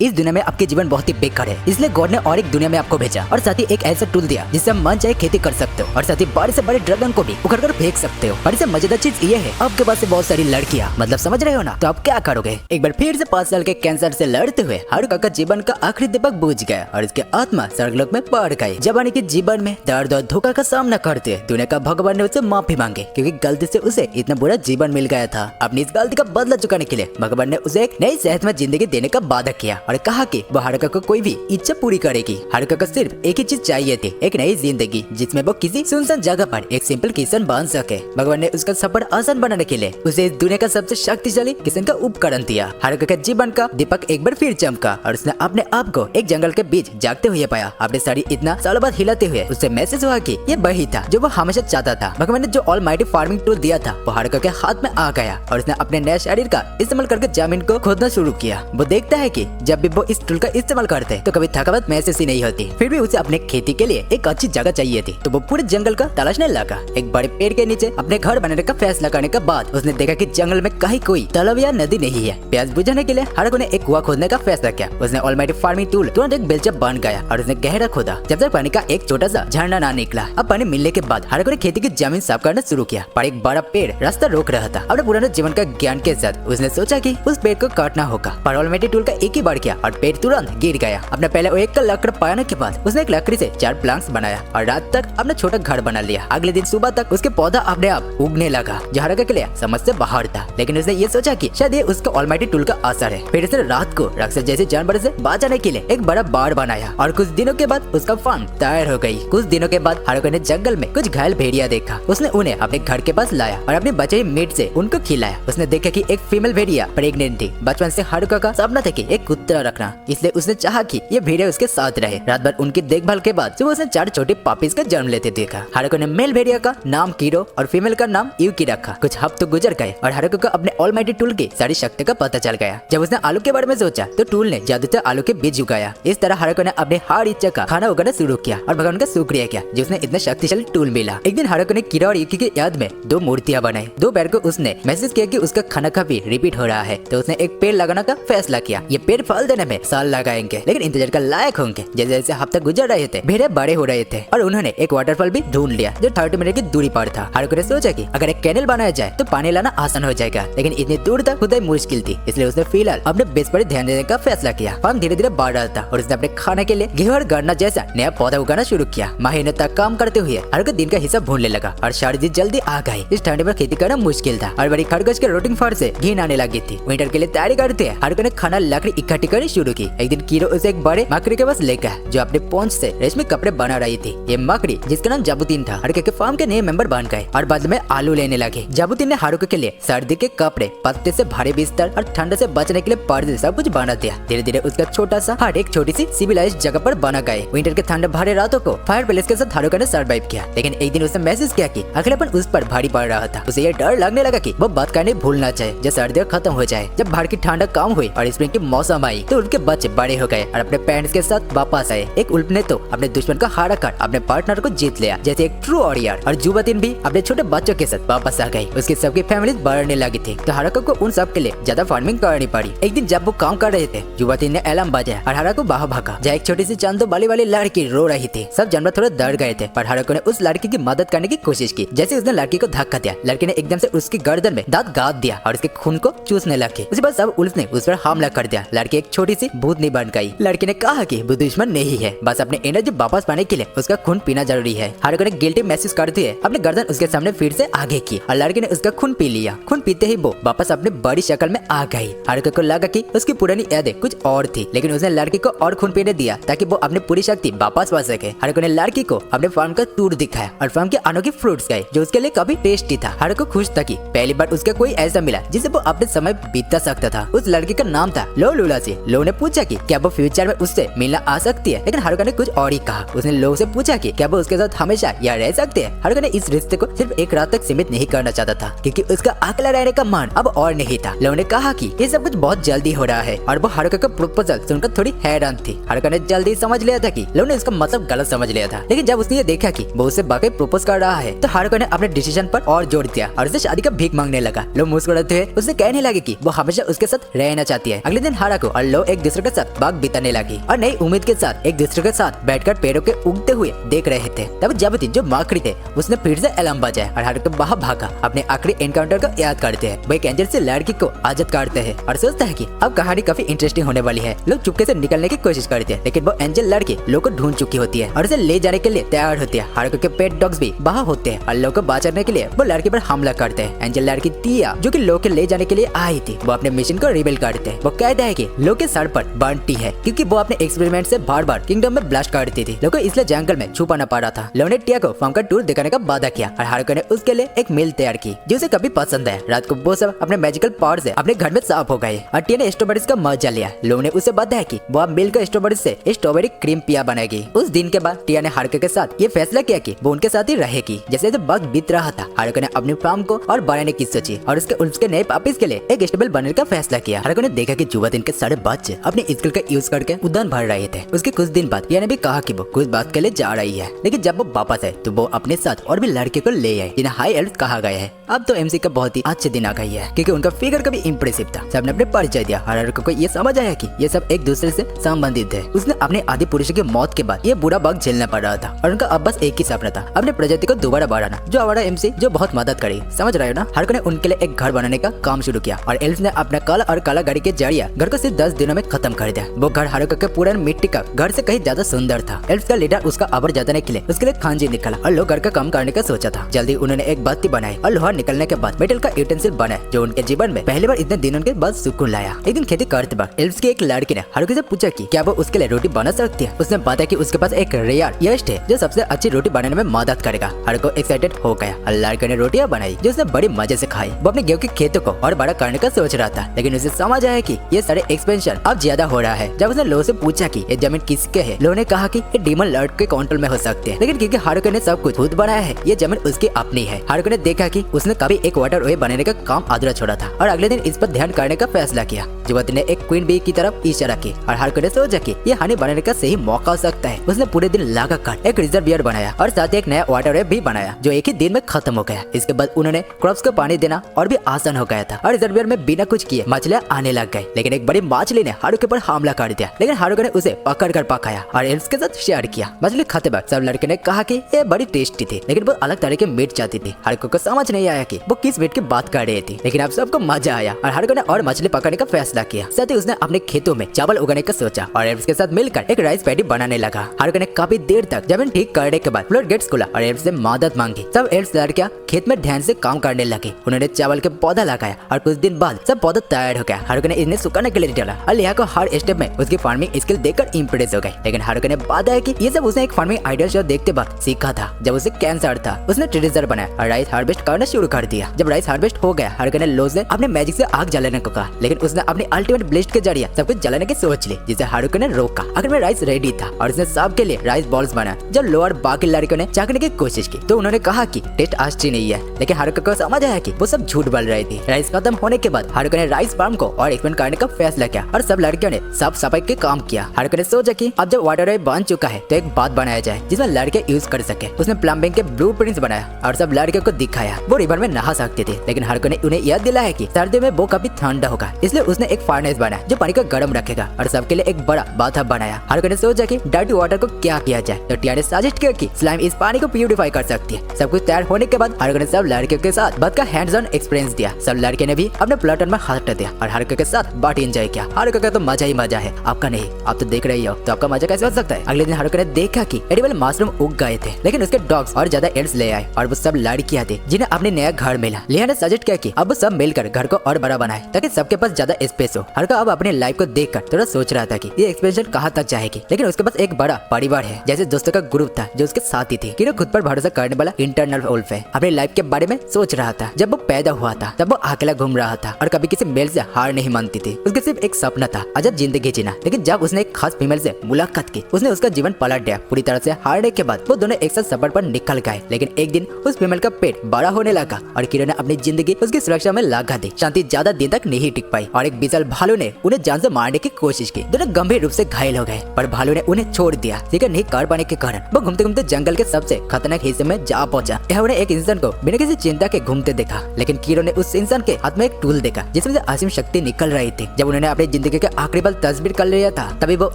इस दुनिया में आपके जीवन बहुत ही बेकार है, इसलिए गॉड ने और एक दुनिया में आपको भेजा और साथ ही एक ऐसा टूल दिया जिससे हम मन चाहे खेती कर सकते हो और साथ ही बड़े से बड़े ड्रैगन को भी उखाड़ कर फेंक सकते हो। और इससे मजेदार चीज ये है, आपके पास से बहुत सारी लड़कियां, मतलब समझ रहे हो ना, तो आप क्या करोगे? एक बार फिर से 5 साल के कैंसर से लड़ते हुए हारुका का जीवन का आखिरी दीपक बुझ गया और इसके आत्मा स्वर्गलोक में बढ़ गई। जवानी के जीवन में दर्द और धोखा का सामना करते हुए दुनिया का भगवान ने उससे माफी मांगी क्योंकि गलती से उसे इतना बुरा जीवन मिल गया था। अपनी इस गलती का बदला चुकाने के लिए भगवान ने उसे एक नई सेहतमंद जिंदगी देने का वादा किया और कहा कि वो हारुका को कोई भी इच्छा पूरी करेगी। हारुका को सिर्फ एक ही चीज चाहिए थी, एक नई जिंदगी जिसमें वो किसी सुनसान जगह पर एक सिंपल किसान बन सके। भगवान ने उसका सफर आसान बनाने के लिए उसे इस दुनिया का सबसे शक्तिशाली किसान का उपकरण दिया। हारुका के जीवन का दीपक एक बार फिर चमका और उसने अपने आप को एक जंगल के बीच जागते हुए पाया। अपने साड़ी इतना सालों बाद हिलाते हुए उससे मैसेज हुआ कि ये वही था जो वो हमेशा चाहता था। भगवान ने जो ऑलमाइटी फार्मिंग टूल दिया था वो हारुका के हाथ में आ गया और उसने अपने नए शरीर का इस्तेमाल करके जमीन को खोदना शुरू किया। वो देखता है कि जब भी वो इस टूल का इस्तेमाल करते तो कभी थकावट महसूस ही नहीं होती। फिर भी उसे अपने खेती के लिए एक अच्छी जगह चाहिए थी, तो वो पूरे जंगल का तलाशने लगा। एक बड़े पेड़ के नीचे अपने घर बनाने का फैसला करने के बाद उसने देखा कि जंगल में कहीं कोई तालाब या नदी नहीं है। प्यास बुझाने के लिए हारुका ने एक कुआं खोदने का फैसला किया। उसने ऑलमाइटी फार्मिंग टूल तुरंत एक बेलचा बन गया और उसने गहरा खोदा जब तक पानी का एक छोटा सा झरना ना निकला। अब पानी मिलने के बाद हारुका ने खेती की जमीन साफ करना शुरू किया, पर एक बड़ा पेड़ रास्ता रोक रहा था। अपने पुराने जीवन का ज्ञान के साथ उसने सोचा कि उस पेड़ को काटना होगा, पर ऑलमाइटी टूल का एक ही बार किया और पेड़ तुरंत गिर गया। अपने पहले एक का लकड़ पाने के बाद उसने एक लकड़ी से 4 प्लांक्स बनाया और रात तक अपना छोटा घर बना लिया। अगले दिन सुबह तक उसके पौधा अपने आप उगने लगा, जो हारुका के लिए समझ से बाहर था। लेकिन उसने ये सोचा कि शायद ये उसका ऑलमाइटी टूल का असर है। फिर उसने रात को राक्षस जैसे जानवर से बचाने के लिए एक बड़ा बाड़ बनाया और कुछ दिनों के बाद उसका फार्म तैयार हो गई। कुछ दिनों के बाद हारुका ने जंगल में कुछ घायल भेड़िया देखा। उसने उन्हें अपने घर के पास लाया और अपनी बचे हुए मीट से उनको खिलाया। उसने देखा कि एक फीमेल भेड़िया प्रेग्नेंट थी। बचपन से हारुका का सपना था कि एक कुत्ता रखना, इसलिए उसने चाहा कि ये भेड़िया उसके साथ रहे। रात भर उनकी देखभाल के बाद सुबह उसने 4 छोटे पापीज का जन्म लेते देखा। हारुका ने मेल भेड़िया का नाम कीरो और फीमेल का नाम यूकी रखा। कुछ हफ्ते गुजर गए और हारुका को अपने ऑलमाइटी टूल की सारी शक्ति का पता चल गया। जब उसने आलू के बारे में सोचा तो टूल ने जादू से आलू के बीज उगाया। इस तरह हारुका ने अपने हर इच्छा का खाना उगाना शुरू किया और भगवान का शुक्रिया किया जो उसने इतना शक्तिशाली टूल मिला। एक दिन हारुका ने कीरो और यूकी की याद में 2 मूर्तियां बनाई। दोपहर को उसने मैसेज किया कि उसका खाना काफी रिपीट हो रहा है, तो उसने एक पेड़ लगाने का फैसला किया। ये पेड़ फल देने में साल लगाएंगे, लेकिन इंतजार का लायक होंगे। जैसे जैसे हफ्ते गुजर रहे थे भेड़िया बड़े हो रहे थे और उन्होंने एक वाटरफॉल भी ढूंढ लिया जो 30 मिनट की दूरी पर था। हारुका ने सोचा कि अगर एक कैनल बनाया जाए तो पानी लाना आसान हो जाएगा, लेकिन इतनी दूर तक खुदाई मुश्किल थी, इसलिए उसने फिलहाल अपने बेस पर ध्यान देने का फैसला किया। फार्म धीरे धीरे बढ़ रहा था और उसने अपने खाने के लिए गेहूं और गन्ना जैसा नया पौधा उगाना शुरू किया। महीनों तक काम करते हुए हारुका दिन का हिस्सा भूनने लगा और सर्दी जल्दी आ गई। इस ठंड में खेती करना मुश्किल था और बड़ी खरगोश के रोटिंग फर से घिन आने लगी थी। विंटर के लिए तैयारी करते हारुका ने खाना लकड़ी इकट्ठी करनी शुरू की। एक दिन कीरो उसे एक बड़े मकड़ी के पास ले गया जो अपने पोंछ से रेशमी कपड़े बना रही थी। ये मकड़ी जिसका नाम जाबुतीन था हारुका के फार्म के नए मेंबर बन गए और बाद में आलू लेने लगे। जाबुतीन ने हारुका के लिए सर्दी के कपड़े, पत्ते से भारी बिस्तर और ठंड से बचने के लिए पर्दे सब कुछ बना दिया। धीरे धीरे उसका छोटा सा हट एक छोटी सी सिविलाइज्ड जगह पर बना गए। विंटर के ठंडे भारे रातों को फायर प्लेस के साथ हारुका ने सर्वाइव किया, लेकिन एक दिन उसने मैसेज किया कि अकेलापन उस पर भारी पड़ रहा था। उसे ये डर लगने लगा कि वो बात करने भूलना चाहिए जब सर्दियां खत्म हो जाए। जब बाहर की ठंडा कम हुई और स्प्रिंग की मौसम आई तो उनके बच्चे बड़े हो गए और अपने पेरेंट्स के साथ वापस आए। एक उल्फ ने तो अपने दुश्मन का हारा कर अपने पार्टनर को जीत लिया जैसे एक ट्रू वॉरियर, और जुबातिन भी अपने छोटे बच्चों के साथ वापस आ गई। उसकी सबकी फैमिली बढ़ने लगी थी, तो हारुका को उन सब के लिए ज्यादा फार्मिंग करनी पड़ी। एक दिन जब वो काम कर रहे थे जुबातिन ने अलार्म बजाया और हारुका को बाहर भागा जहाँ एक छोटी सी चांदो बाली वाली लड़की रो रही थी। सब जानवर थोड़ा डर गए थे, पर हारुका ने उस लड़की की मदद करने की कोशिश की। जैसे उसने लड़की को धक्का दिया, लड़की ने एकदम से उसकी गर्दन में दांत गाड़ दिया और उसके खून को चूसने लगी। उसके बाद सब उल्फ ने उस पर हमला कर दिया। लड़की एक छोटी सी भूतनी बन गई। लड़की ने कहा कि वो दुश्मन नहीं है, बस अपने एनर्जी वापस पाने के लिए उसका खून पीना जरूरी है। हारुका ने गिल्टी महसूस करते हुए अपने गर्दन उसके सामने फिर से आगे की और लड़की ने उसका खून पी लिया। खून पीते ही वो वापस अपने बड़ी शक्ल में आ गई। हारुका को लगा कि उसकी पुरानी यादें कुछ और थी, लेकिन उसने लड़की को और खून पीने दिया ताकि वो अपनी पूरी शक्ति वापस पा सके। हारुका ने लड़की को अपने फार्म का टूर दिखाया और फार्म के अनोखे फ्रूट्स खाए जो उसके लिए काफी टेस्टी था। हारुका खुश था कि पहली बार उसका कोई ऐसा मिला जिसे वो अपने समय बिता सकता था। उस लड़की का नाम था लो लुलासी। लो ने पूछा कि क्या वो फ्यूचर में उससे मिलना आ सकती है, लेकिन हारुका ने कुछ और ही कहा। उसने लो से पूछा कि क्या वो उसके साथ हमेशा यहाँ रह सकते हैं। हारुका ने इस रिश्ते को सिर्फ एक रात तक सीमित नहीं करना चाहता था क्योंकि उसका अकेला रहने का मन अब और नहीं था। लो ने कहा कि ये सब कुछ बहुत जल्दी हो रहा है और वो हारुका का प्रपोजल सुनकर थोड़ी हैरान थी। हारुका ने जल्दी समझ लिया था कि लो ने इसका मतलब गलत समझ लिया था, लेकिन जब उसने ये देखा कि वो उसे वाकई प्रपोज कर रहा है तो हारुका ने अपने डिसीजन पर और जोर दिया और उसे शादी का भीख मांगने लगा। लो मुस्कुराते हुए उससे कहने लगे कि वो हमेशा उसके साथ रहना चाहती है। अगले दिन हारुका और लोग एक दूसरे के साथ वक्त बिताने लगी और नई उम्मीद के साथ एक दूसरे के साथ बैठकर पेड़ों के उगते हुए देख रहे थे। तब जाबती जो माकड़ी थे उसने फिर से अलार्म बजाया और हारुका बाहर भागा। अपने आखिरी एनकाउंटर को याद करते हैं। वो एक एंजल से लड़की को आजाद करते हैं और सोचता है कि अब कहानी काफी इंटरेस्टिंग होने वाली है। लोग चुपके से निकलने की कोशिश करते हैं, लेकिन वो एंजल लड़की लोग को ढूंढ चुकी होती है और उसे ले जाने के लिए तैयार होती है। हारुका के पेट डॉग्स भी बाहर होते हैं और लोग को बचाने के लिए वो लड़की पर हमला करते हैं। एंजल लड़की टिया जो कि लोग के ले जाने के लिए आई थी, वो अपने मिशन को रिवील करते हैं। वो कहता है कि लोग के सर पर बनती है क्योंकि वो अपने एक्सपेरिमेंट से बार बार किंगडम में ब्लास्ट करती थी। लोग को इसलिए जंगल में छुपाना पड़ रहा था। लोग ने टिया को फार्म का टूर दिखाने का वादा किया और हारुका ने उसके लिए एक मील तैयार की जो उसे कभी पसंद है। रात को वो सब अपने मैजिकल पावर से अपने घर में साफ हो गए और टिया ने स्ट्रॉबेरीज का मजा लिया। लोग ने उसे बताया कि वो अब मिलकर स्ट्रॉबेरी से स्ट्रॉबेरी क्रीम पिया बनाएगी। उस दिन के बाद टिया ने हारुका के साथ ये फैसला किया कि वो उनके साथ ही रहेगी। जैसे जैसे वक्त बीत रहा था, हारुका ने अपनी फार्म को और बढ़ाने की सोची और उसके नए पापिस के लिए एक स्टेबल बनने का फैसला किया। हारुका ने देखा कि जुआ दिन के सारे बच्चे अपने स्किल का यूज करके उद्यान भर रहे थे। उसके कुछ दिन बाद टिया ने भी कहा कि वो कुछ बात के लिए जा रही है, लेकिन जब वो वापस आए तो वो अपने साथ और भी लड़के को ले आए जिन्हें हाई एल्फ कहा गया है। अब तो एमसी का बहुत ही अच्छे दिन आ गई है क्योंकि उनका फिगर कभी इंप्रेसिव था। सबने अपने परिचय दिया। हारुका को ये समझ आया कि ये सब एक दूसरे से संबंधित है। उसने अपने आदि पुरुष की मौत के बाद ये बुरा वक्त झेलना पड़ रहा था और उनका अब बस एक ही सपना था, अपने प्रजाति को दोबारा बढ़ाना। जो हमारा एमसी जो बहुत मदद करी, समझ रहे हो ना। हारुका ने उनके लिए एक घर बनाने का काम शुरू किया और एल्फ ने अपना काला और काला गाड़ी के जरिए घर को सिर्फ 10 दिनों में खत्म कर दिया। वो घर हारुका के पुराने मिट्टी का घर से कहीं ज्यादा सुंदर था। एल्फ का लीडर उसका अबर जताने के लिए उसके लिए खांजी निकला और लोग घर का काम करने का सोचा था। जल्दी उन्होंने एक बत्ती बनाई और लोहा निकलने के बाद मेटल का यूटेंसिल बनाया जो उनके जीवन में पहली बार इतने दिनों के बाद सुकून लाया। एक दिन खेती करते वक्त एल्फ की एक लड़की ने हारुका से पूछा कि क्या वो उसके लिए रोटी बना सकती है। उसने बताया कि उसके पास एक रेयर यस्ट है जो सबसे अच्छी रोटी बनाने में मदद करेगा। हारुका एक्साइटेड हो गया और लड़के ने रोटियां बनाई जो उसने बड़ी मजे से खाई। वो अपने गेहूं के खेतों को और बड़ा करने का सोच रहा था, लेकिन उसे समझ आया कि ये सारे एक्सपेंशन अब ज्यादा हो रहा है। जब उसने लो से पूछा कि ये जमीन किसके है, लो ने कहा कि ये डीमन लॉर्ड के कंट्रोल में हो सकते हैं, लेकिन क्योंकि हारुका ने सब कुछ खुद बनाया है ये जमीन उसकी अपनी है। हारुका ने देखा कि उसने कभी एक वाटर वे बनाने का काम अधूरा छोड़ा था और अगले दिन इस पर ध्यान करने का फैसला किया। युवती ने एक क्वीन बी की तरफ इशारा की और हारुका ने सोचा कि ये हनी बनाने का सही मौका हो सकता है। उसने पूरे दिन लगा कर एक रिजर्वियर बनाया और साथ ही एक नया वाटर वे भी बनाया जो एक ही दिन में खत्म हो गया। इसके बाद उन्होंने क्रॉप्स को पानी देना और भी आसान हो गया था और रिजर्वियर में बिना कुछ किए मछलियां आने लग गई। लेकिन एक बड़ी मछली ने हारुका पर हमला कर दिया, लेकिन हारुका ने उसे पकड़ कर पकाया और एल्फ के साथ शेयर किया। मछली खाते वक्त सब लड़के ने कहा कि ये बड़ी टेस्टी थी, लेकिन वो अलग तरह के मीट चाहती थी। हारुका को समझ नहीं आया कि वो किस मीट की बात कर रही थी, लेकिन अब सबको मजा आया और हारुका ने और मछली पकड़ने का फैसला किया। साथ ही उसने अपने खेतों में चावल उगाने का सोचा और एल्फ के साथ मिलकर एक राइस पैडी बनाने लगा। हारुका ने काफी देर तक जमीन ठीक करने के बाद फ्लोर गेट्स खोला और एल्फ से मदद मांगी। सब एल्फ लड़कियां खेत में ध्यान से काम करने लगी। उन्होंने चावल के पौधा लगाया और कुछ दिन बाद सब पौधा तैयार हो गया। हारुका ने इन्हें सुखाने के लिए डाला और लिया को हर स्टेप में उसकी फार्मिंग स्किल देखकर इम्प्रेस हो गए। लेकिन हारुका ने बताया कि ये सब उसने एक फार्मिंग आइडिया शो देखते वक्त सीखा था जब उसे कैंसर था। उसने ट्रेजर बनाया और राइस हार्वेस्ट करना शुरू कर दिया। जब राइस हार्वेस्ट हो गया, हारुका ने लोज ने अपने मैजिक से आग जलाने को कहा, लेकिन उसने अपने अल्टीमेट ब्लेस्ट के जरिए सब कुछ जलाने की सोच ली, जिसे हारुका ने रोका। आखिर में राइस रेडी था और उसने सबके लिए राइस बॉल्स बनाया। जब लो और बाकी लड़कियों ने चाकने की कोशिश की तो उन्होंने कहा कि टेस्ट अच्छी नहीं है, लेकिन हारुका को समझ आया कि वो सब झूठ बोल रही थी। राइस खत्म होने के बाद हारुका ने राइस फार्म को और एक्सपेंड करने का फैसला किया और सब लड़कियों ने साफ सफाई के काम किया। हारुका ने सोचा कि अब जब वाटर वे बन चुका है तो एक बात बनाया जाए जिसमें लड़के यूज कर सके। उसने प्लम्बिंग के ब्लूप्रिंट्स बनाया और सब लड़कियों को दिखाया। वो रिवर में नहा सकते थे, लेकिन हारुका ने उन्हें याद दिलाया कि सर्दियों में वो काफी ठंडा होगा, इसलिए उसने एक फर्नेस बनाया जो पानी को गर्म रखेगा और सबके लिए एक बड़ा बाथटब बनाया। हारुका ने सोचा कि डर्टी वाटर को क्या किया जाए तो टिया ने सजेस्ट किया कि स्लाइम इस पानी को प्यूरिफाई कर सकती है। सब कुछ तैयार होने के बाद हारुका ने सब लड़कियों के साथ बात का हैंड्स ऑन एक्सपीरियंस दिया। सब लड़के ने भी अपने प्लाटन में हाथ दिया और हारुका के साथ बात एंजॉय किया। हारुका का तो मजा ही मजा है, आपका नहीं। आप तो देख रही हो तो आपका मजा कैसे हो सकता है। अगले दिन हारुका ने देखा कि एडिबल मशरूम उग गए थे, लेकिन उसके डॉग्स और ज्यादा एड्स ले आए और वो सब लड़कियां थी जिन्हें अपने नया घर मिला। लिया ने सजेस्ट किया कि अब सब मिलकर घर को और बड़ा बनाए ताकि सबके पास ज्यादा स्पेस हो। हारुका अब अपने लाइफ को देखकर थोड़ा सोच रहा था कि ये एक्सपेंशन कहाँ तक जाएगी, लेकिन उसके पास एक बड़ा परिवार है, जैसे दोस्तों का ग्रुप था जो उसके साथ ही थे। किरो खुद पर भरोसा करने वाला इंटरनल वुल्फ है। अपने लाइफ के बारे में सोच रहा था। जब वो पैदा हुआ था तब वो अकेला घूम रहा था और कभी किसी मेल से हार नहीं मानती थी। उसके सिर्फ एक सपना था, आजाद जिंदगी जीना। लेकिन जब उसने एक खास फीमेल से मुलाकात की उसने उसका जीवन पलट दिया। पूरी तरह से हारने के बाद वो दोनों एक साथ सफर पर निकल गए। लेकिन एक दिन उस फीमेल का पेट बड़ा होने लगा और किरो ने अपनी जिंदगी उसकी सुरक्षा में लगा दी। शांति ज्यादा दिन तक नहीं टिक पाई और एक विशाल भालू ने उन्हें जान से मारने की कोशिश की। दोनों गंभीर रूप से घायल हो गए, पर भालू ने उन्हें छोड़ दिया। शिकार नहीं कर पाने के कारण वो घूमते घूमते जंगल के सबसे खतरनाक हिस्से में जा पहुंचा। यहाँ उन्हें एक इंसान को बिना किसी चिंता के घूमते देखा, लेकिन किरो ने उस इंसान के हाथ में एक टूल देखा जिसमें से असीम शक्ति निकल रही थी। जब उन्होंने अपनी जिंदगी के आखिरी पल तस्वीर कर लिया था, तभी वो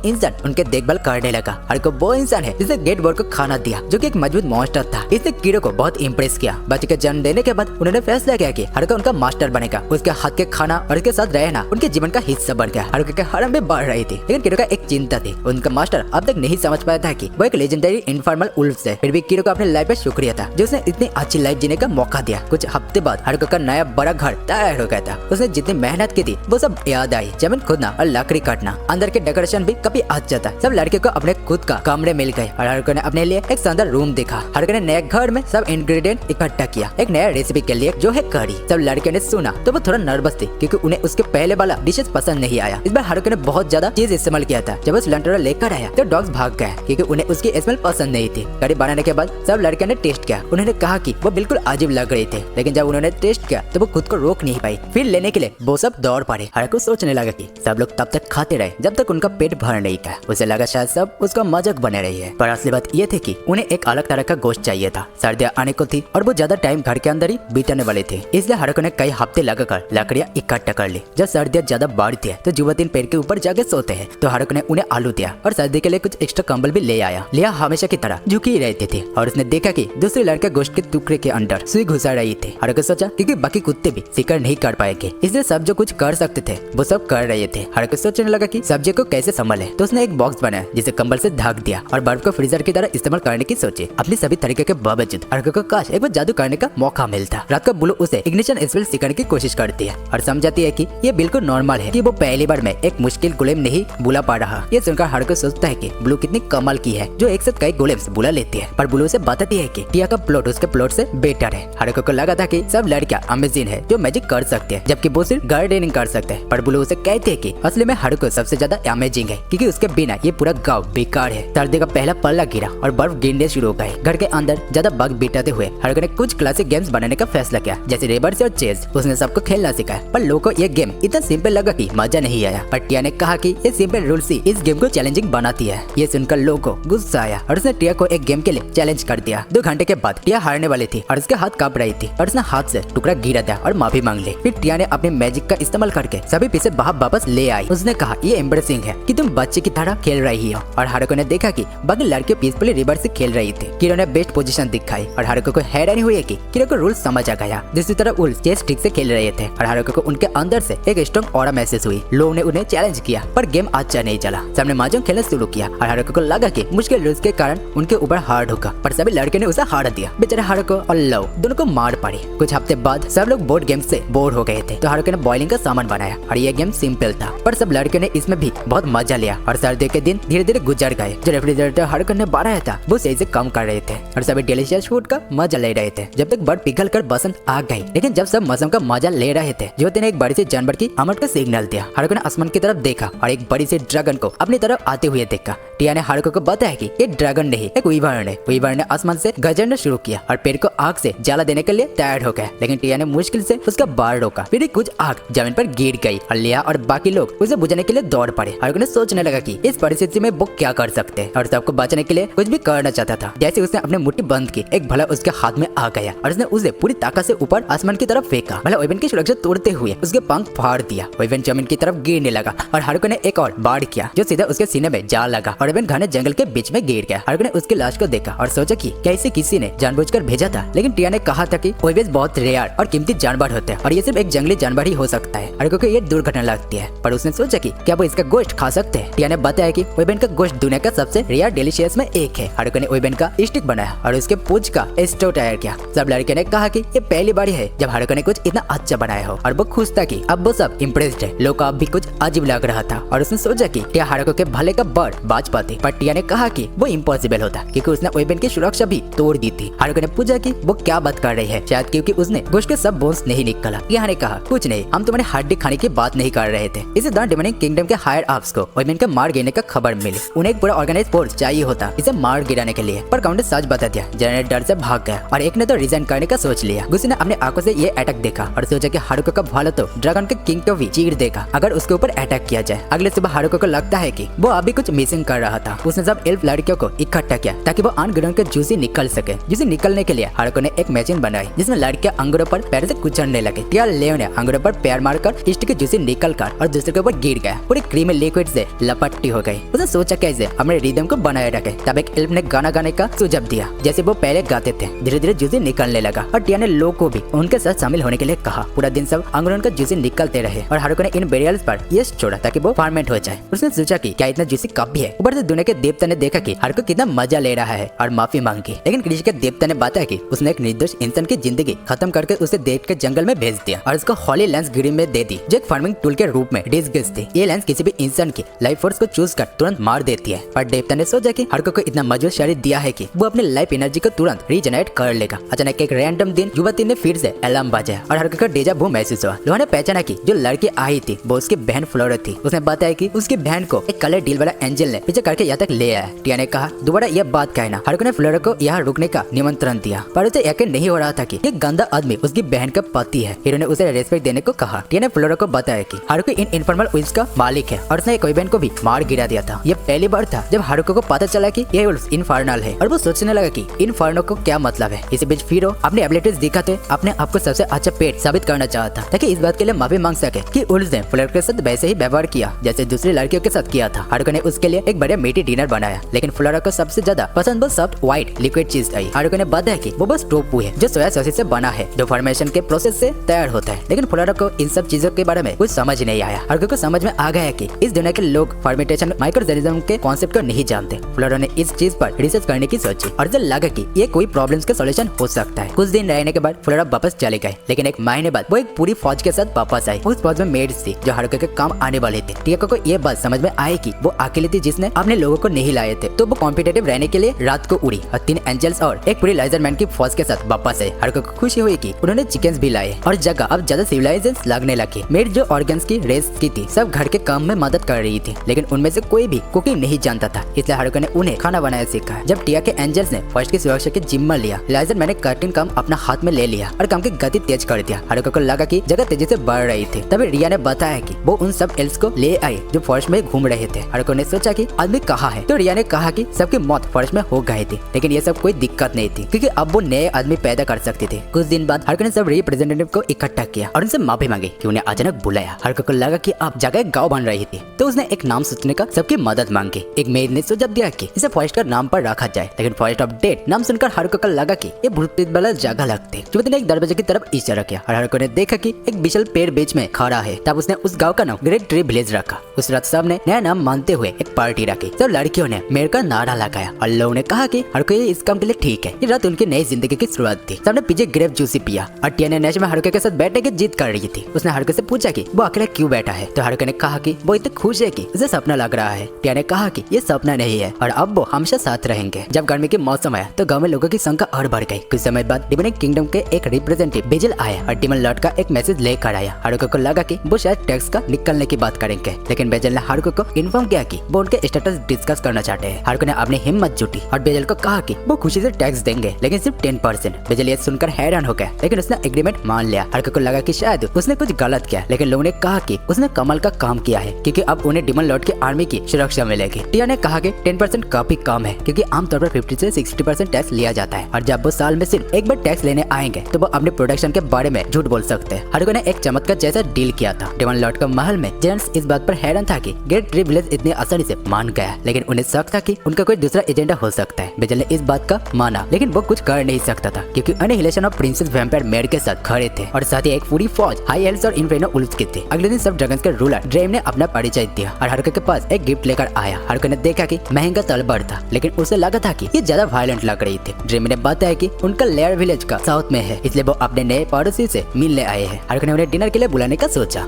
इंसान उनके देखभाल करने लगा। हारुको वो इंसान है जिसे गेट बॉय को खाना दिया, जो कि एक मजबूत मॉन्स्टर था। इसने किरो को बहुत इंप्रेस किया। बच्चे के जन्म देने के बाद उन्होंने फैसला किया कि हारुको उनका मास्टर बनेगा। उसके हाथ के खाना और उसके साथ रहना उनके जीवन का हिस्सा बन गया। हारुको के हरम भी बढ़ रही थी, लेकिन किरो का एक चिंता थी। उनका मास्टर अब तक नहीं समझ पाया था कि वो एक लेजेंडरी इनफॉर्मल उल्फ है। फिर भी किरो को अपने लाइफ पे शुक्रिया था जो उसने इतनी अच्छी लाइफ जीने का मौका दिया। कुछ हफ्ते बाद हारुको का नया बड़ा घर तैयार हो गया था। उसने जितनी मेहनत की थी वो सब याद आई। जमीन खोदना और लकड़ी काटना, अंदर के डेकोरेशन भी कभी आ जाता। सब लड़के को अपने खुद का कमरे मिल गए और हारुको ने अपने लिए एक शानदार रूम देखा। हारुको ने नए घर में सब इंग्रेडिएंट इकट्ठा किया, एक नया रेसिपी के लिए जो है करी। सब लड़के ने सुना तो वो थोड़ा नर्वस थी क्योंकि उन्हें उसके पहले वाला डिशेस पसंद नहीं आया। इस बार हारुको ने बहुत ज्यादा चीज इस्तेमाल किया था। जब वो सिलेंडर लेकर आया तो डॉग्स भाग गए क्योंकि उन्हें उसकी स्मेल पसंद नहीं थी। करी बनाने के बाद सब लड़के ने टेस्ट किया। उन्होंने कहा कि वो बिल्कुल अजीब लग रहे थे, लेकिन जब उन्होंने टेस्ट किया तो वो खुद को रोक नहीं पाई। फिर लेने के लिए वो सब दौड़ पड़े। हारुको सोचने लगा कि सब लोग तब तक खाते रहे जब तक उनका पेट भर नहीं गया। उसे लगा शायद सब उसका मजाक बने रही है, पर असली बात ये थी कि उन्हें एक अलग तरह का गोश्त चाहिए था। सर्दियां आने को थी और वो ज्यादा टाइम घर के अंदर ही बीतने वाले थे, इसलिए हारुको ने कई हफ्ते लगाकर लकड़ियां इकट्ठा कर ली। जब सर्दियां ज्यादा बढ़ती है तो युवती पेड़ के ऊपर जाके सोते हैं, तो हारुको ने उन्हें आलू दिया और सर्दी के लिए कुछ एक्स्ट्रा कंबल भी ले आया। लिया हमेशा की तरह झुकी ही रहती थी और उसने देखा कि दूसरे लड़के गोश्त के टुकड़े के अंदर सुई घुसा रही थी। हारुको सोचा क्योंकि बाकी कुत्ते भी शिकार नहीं कर पाएंगे, इसलिए सब जो कुछ कर सकते थे वो सब कर रहे थे। हारुको सोचने लगा कि सब्जी को कैसे संभाले, तो उसने एक बॉक्स बनाया जिसे कंबल से ढक दिया और बर्फ को फ्रीजर की तरह इस्तेमाल करने की सोची। अपनी सभी तरीके के बावजूद हारुको को काश एक बार जादू करने का मौका मिलता। रात को ब्लू उसे इग्निशन स्पेल सिखाने की कोशिश करती है और समझाती है कि ये बिल्कुल नॉर्मल है कि वो पहली बार में एक मुश्किल गोलेम नहीं बुला पा रहा। ये सुनकर हारुको सोचता है कि ब्लू कितनी कमाल की है जो एक साथ कई गोलेम्स बुला लेती है, पर ब्लू उसे बताती है कि टिया का प्लॉट उसके प्लॉट से बेटर है। हारुको को लगा था कि सब लड़कियां अमेजिंग है जो मैजिक कर सकते हैं, जबकि वो सिर्फ गार्डनिंग कर सकते हैं, पर ब्लू उसे कहते हैं कि असली में हारुको सबसे ज्यादा अमेजिंग है क्योंकि उसके बिना ये पूरा गांव बेकार है। सर्दी का पहला पल्ला गिरा और बर्फ गिरने शुरू हो गए। घर के अंदर ज्यादा बग बिताते हुए हारुको ने कुछ क्लासिक गेम्स बनाने का फैसला किया, जैसे रेबर्स और चेस। उसने सबको खेलना सिखाया, पर लोगों को ये गेम इतना सिंपल लगा कि मजा नहीं आया। पर टिया ने कहा कि ये सिंपल रूल्स ही इस गेम को चैलेंजिंग बनाती है। ये सुनकर लोगों को गुस्सा आया और उसने टिया को एक गेम के लिए चैलेंज कर दिया। 2 घंटे के बाद टिया हारने वाली थी और उसके हाथ कांप रही थी और उसने हाथ से टुकड़ा गिरा दिया और माफी मांग ली। फिर टिया ने अपने मैजिक का इस्तेमाल करके सभी पीछे बाहर वापस ले आई। उसने कहा ये एम्बरेसिंग है कि तुम बच्चे की तरह खेल रही हो, और हारुको ने देखा कि बाकी लड़कियां पीसफुली रिवर से खेल रही थी। किरो ने बेस्ट पोजीशन दिखाई और हारुको को हैरानी हुई कि किरो को रूल्स समझ आ गया। दूसरी तरफ उल्फ चेस ठीक से खेल रहे थे और हारुको को उनके अंदर से एक स्ट्रॉन्ग ऑरा महसूस हुई। लोगों ने उन्हें चैलेंज किया पर गेम अच्छा नहीं चला। सबने mahjong खेलना शुरू किया और हारुको को लगा कि मुश्किल रूल्स के कारण उनके ऊपर हार्ड होगा, पर सभी लड़के ने उसे हार दिया। बेचारे हारुको और लव दोनों को मार पड़ी। कुछ हफ्ते बाद सब लोग बोर्ड गेम से बोर हो गए थे, तो हारुको ने बॉइलिंग का सामान बनाया और ये गेम सिंपल था, पर सब लड़के ने इसमें भी बहुत मजा लिया और सर्दी के दिन धीरे धीरे गुजर गए। जो रेफ्रिजरेटर हारुको ने बनाया था वो सही से कम कर रहे थे और सभी डिलीशियस फूड का मजा ले रहे थे। जब तक बर्फ पिघल कर बसंत आ गई, लेकिन जब सब मौसम का मजा ले रहे थे, ज्योति ने एक बड़ी सी जानवर की आमद का सिग्नल दिया। हारुको ने आसमान की तरफ देखा और एक बड़ी सी ड्रैगन को अपनी तरफ आते हुए देखा। टिया ने हारुको को बताया कि ये ड्रैगन नहीं, एक वीवर है। वीवर ने आसमान से गरजना शुरू किया और पेड़ को आग से जला देने के लिए तैयार हो गया, लेकिन टिया ने मुश्किल से उसका बार रोका। फिर कुछ आग जमीन पर गिर गई और लिया और बाकी लोग उसे बुझाने के लिए दौड़ पड़े। हारुको ने सोचने लगा कि इस परिस्थिति में वो क्या कर सकते हैं और सबको बचाने के लिए कुछ भी करना चाहता था। जैसे उसने अपने मुट्ठी बंद की, एक भला उसके हाथ में आ गया और उसने उसे पूरी ताकत से ऊपर आसमान की तरफ फेंका। भला ओवेन की सुरक्षा तोड़ते हुए उसके पंख फाड़ दिया। ओवेन जमीन की तरफ गिरने लगा और हारुको ने एक और बाढ़ किया जो सीधा उसके सीने में जा लगा और ओवेन घने जंगल के बीच में गिर गया। हारुको ने उसकी लाश को देखा और सोचा कि कैसे किसी ने जानबूझकर भेजा था, लेकिन टिया ने कहा था कि ओवेन बहुत रेयर और कीमती जानवर होते हैं और ये सिर्फ एक जंगली जानवर ही हो सकता है। हारुको को ये दुर्घटना लगती है, पर उसने सोचा कि क्या वो इसका गोश्त खा सकते हैं। टिया ने बताया कि ओवेन का गोश्त दुनिया का सबसे रेयर डिलीशियस में एक है। हारुको ने ओवेन का स्टिक बनाया और उसके पूंछ का स्टो तैयार किया। सब लड़के ने कहा कि ये पहली बार है जब हारुको ने कुछ इतना अच्छा बनाया हो और वो खुश था कि अब वो सब इम्प्रेस्ड है। लोग अब भी कुछ अजीब लग रहा था और उसने सोचा कि टिया हारुको के भले का बड़ बाज पाती, पर टिया ने कहा कि वो इम्पॉसिबल होता क्योंकि उसने ओवेन की सुरक्षा भी तोड़ दी थी। हारुको ने पूछा कि वो क्या बात कर रही है, शायद क्योंकि उसने गोश्त के सब बोन्स नहीं निकाला। टिया ने कहा कुछ नहीं, हम तुम्हारी हड्डी खाने की बात नहीं कर रहे थे। इसे द डिमोनिक किंगडम के हायर अप्स को ओवेन के मार गिरने का खबर मिली। उन्हें एक पूरा ऑर्गेनाइज फोर्स चाहिए होता इसे मार गिराने के लिए, पर काउंटर सच बता दिया। जनरल डर से भाग गया और एक ने तो रिजाइन करने का सोच लिया। गुस्से ने अपने आंखों से ये अटैक देखा और सोचा कि हारुको का भाला तो ड्रैगन के किंग को भी चीर देगा अगर उसके ऊपर अटैक किया जाए। अगले सुबह हारुको को लगता है कि वो अभी कुछ मिसिंग कर रहा था। उसने सब एल्फ लड़कियों को इकट्ठा किया ताकि वो अनग्रहण के जूसी निकल सके। जूसी निकलने के लिए हारुको ने एक मशीन बनाई जिसमें लड़कियां अंगूरों पर पैर से कुचलने लगे। टिया लेओ ने अंगूरों पर पैर मारकर इष्ट के जूसी निकल कर और दूसरे के ऊपर गिर गया। पूरी क्रीमी लिक्विड से लपट्टी हो गई। उसने सोचा कैसे अपने रिदम को बनाए रखे। तब एक एल्फ ने गाना गाने का सुझाव दिया जैसे वो पहले गाते थे। धीरे धीरे जूसी निकलने लगा और टिया ने लोग को भी उनके साथ शामिल होने के लिए कहा। पूरा दिन सब अंगूरों का जूसी निकलते रहे और हारुको ने इन बेरियल्स पर ये छोड़ा ताकि वो फर्मेंट हो जाए। उसने सोचा कि क्या इतना जूसी काफी है। ऊपर से दुनिया के देवता ने देखा कि हारुको कितना मजा ले रहा है और माफी मांगी। लेकिन कृषि के देवता ने बताया कि उसने एक निर्दोष इंसान की जिंदगी खत्म करके उसे देख के जंगल में भेज दिया और उसको हॉली लेंस गिरी में दे दी जो एक फार्मिंग टूल के रूप में डिस्गस थी। ये लेंस किसी भी इंसान की लाइफ फोर्स को चूज कर तुरंत मार देती है। पर देवता ने सोचा कि हारुको को इतना मजबूत शरीर दिया है कि वो अपनी लाइफ एनर्जी को तुरंत रीजनरेट कर लेगा। अचानक एक रैंडम दिन युवती ने फिर से अलार्म बजाया और हारुको को डेजा वू महसूस हुआ। लोहा ने पहचाना कि जो लड़की आई थी वो उसकी बहन फ्लोरा थी। उसने बताया कि उसकी बहन को एक कलर डील वाला एंजल ने पीछे करके यहाँ तक ले आया। टिया ने कहा दोबारा यह बात कहना। हारुको ने फ्लोरा को यहाँ रुकने का निमंत्रण दिया पर उसे यकीन नहीं हो रहा था कि ये गंदा आदमी उसकी बहन का पति है। हीरो ने उसे रेस्पेक्ट देने को कहा। टिया ने फ्लोरा को बताया कि हारुको इन इनफॉर्मल विल्स का मालिक है और उसने कोई बहन को भी मार गिरा दिया था। यह पहली बार था जब हारुको को पता चला कि ये विल्स इनफर्नल है और वो सोचने लगा कि इनफर्नो को क्या मतलब है। इसी बीच फिरो अपनी एबिलिटीज दिखाते अपने आप को सबसे अच्छा पेट साबित करना चाहता ताकि इस बात के लिए माफी मांग सके कि उल्स ने फ्लोरा के साथ वैसे ही व्यवहार किया जैसे दूसरी लड़कियों के साथ किया था। हारुको ने उसके लिए एक बढ़िया मीठी डिनर बनाया लेकिन फ्लोरा को सबसे ज्यादा पसंद वो सॉफ्ट व्हाइट लिक्विड चीज आई। हारुको ने बताया कि वो बस टोफू है जो सोया सॉसेज से बना है जो फॉर्मेशन के प्रोसेस से तैयार होता है। लेकिन फ्लोरा को इन सब चीजों के बारे में कुछ समझ नहीं आया। हारुको को समझ में आ गया कि इस दुनिया के लोग फॉर्मेटेशन माइक्रोऑर्गेनिज्म के कॉन्सेप्ट को नहीं जानते। फ्लोरा ने इस चीज पर रिसर्च करने की सोची और उसे लगा कि ये कोई प्रॉब्लम्स का सॉल्यूशन हो सकता है। कुछ दिन रहने के बाद फ्लोरा वापस चले गए लेकिन एक महीने बाद वो एक पूरी फौज के साथ वापस आई। उस फौज में मेड्स थी जो हारुको के काम आने वाले थे। टियाको को ये बात समझ में आई कि वो अकेली थी जिसने अपने लोगों को नहीं लाए थे तो वो कॉम्पिटिटिव रहने के लिए रात को उड़ी और 3 एंजल्स और एक पूरी लाइजरमैन की फौज के साथ वापस आए। हारुको को खुशी हुई कि उन्होंने चिकन्स भी लाए और जगह अब ज्यादा सिविलाइजेशन लगने लगी। मेड जो ऑर्गन्स की रेस की थी सब घर के काम में मदद कर रही थी लेकिन उनमें से कोई भी कुकिंग नहीं जानता था इसलिए हारुको ने उन्हें खाना बनाना सीखा। जब टिया के एंजल्स ने फर्स्ट की सुरक्षा के जिम्मा लिया लाइजरमैन ने कठिन काम अपना हाथ में ले लिया और काम की गति तेज कर दिया। हारुको को लगा कि जगह तेजी से बढ़ रही थी। तभी रिया ने बताया कि वो उन सब एल्स को ले आए जो फॉरेस्ट में घूम रहे थे। हारुको ने सोचा कि आदमी कहाँ है तो रिया ने कहा कि सबकी मौत फॉरेस्ट में हो गई थी लेकिन ये सब कोई दिक्कत नहीं थी क्योंकि अब वो नए आदमी पैदा कर सकती थी। कुछ दिन बाद हारुको ने सब रिप्रेजेंटेटिव को इकट्ठा किया और उनसे माफी मांगी कि उन्हें अचानक बुलाया। हारुको को लगा कि अब जगह एक गाँव बन रही थी तो उसने एक नाम सोचने का सबकी मदद मांगी। एक मेड ने सुझाव दिया कि इसे फॉरेस्ट का नाम पर रखा जाए लेकिन फॉरेस्ट ऑफ डेड नाम सुनकर हारुको को लगा कि ये भूत वाला जगह लगती। युवती ने एक दरवाजे की तरफ इशारा किया और हारुको ने देखा कि एक विशाल पेड़ बीच में खड़ा है। तब उसने उस गांव का नाम ग्रेट ट्री विलेज रखा। उस रात सब ने नया नाम मानते हुए एक पार्टी रखी। सब लड़कियों ने मेयर का नारा लगाया और लोगों ने कहा कि हारुको ये इस काम के लिए ठीक है। ये रात उनकी नई जिंदगी की शुरुआत थी। सबने पीछे ग्रेप जूसी पिया और टिया ने नशे में हारुको के साथ बैठने की जिद कर रही थी। उसने हारुको से पूछा कि वो अकेला क्यों बैठा है तो हारुको ने कहा कि वो इतना खुश है कि उसे सपना लग रहा है। टिया ने कहा कि ये सपना नहीं है और अब वो हमेशा साथ रहेंगे। जब गर्मी के मौसम आया तो गाँव में लोगों की संख्या और बढ़ गई। कुछ समय बाद डिमोनिक किंगडम के एक रिप्रेजेंटेटिव बेजल आया और डिमन लॉर्ड का एक मैसेज लेकर आया। हारुको को लगा कि वो शायद टैक्स का निकलने की बात करेंगे लेकिन बेजल ने हारुको को इन्फॉर्म किया कि वो उनके स्टेटस डिस्कस करना चाहते हैं। हारुको ने अपनी हिम्मत जुटी और बेजल को कहा कि वो खुशी से टैक्स देंगे लेकिन सिर्फ 10%। बेजल ये सुनकर हैरान हो गया लेकिन उसने एग्रीमेंट मान लिया। हारुको को लगा कि शायद उसने कुछ गलत किया लेकिन लोगों ने कहा कि उसने कमाल का काम किया है क्योंकि अब उन्हें डिमन लॉर्ड की आर्मी की सुरक्षा मिलेगी। टिया ने कहा कि 10% काफी कम है क्योंकि आमतौर पर 50 से 60% टैक्स लिया जाता है और जब वो साल में सिर्फ एक बार टैक्स लेने आएंगे तो वो अपने प्रोडक्शन के बारे में झूठ बोल सकते हैं। हारुको ने एक चमत्कार जैसा डील किया था। डिमन लॉर्ड का महल में जेंट्स इस बात पर हैरान था कि ग्रेट ट्री विलेज इतनी आसानी से मान गया लेकिन उन्हें शक था कि उनका कोई दूसरा एजेंडा हो सकता है। बेजल ने इस बात का माना लेकिन वो कुछ कर नहीं सकता था क्योंकि अनिहिलेशन ऑफ प्रिंसेस वैम्पायर मेड के साथ खड़े थे और साथ ही एक पूरी फौज हाई एल्व्स और इन्फर्नो उल्फ्स की थी। अगले दिन सब ड्रैगन्स के रूलर ड्रेम ने अपना परिचय दिया और हारुको के पास एक गिफ्ट लेकर आया। हारुको ने देखा कि महंगा तलवार था लेकिन उसे लगा था कि ये ज्यादा वायलेंट लग रही थी। ड्रेम ने बताया कि उनका लेयर विलेज का साउथ में है इसलिए वो अपने नए पड़ोसी से मिलने आए हैं। हारुको ने उन्हें डिनर के लिए बुलाने का सोचा।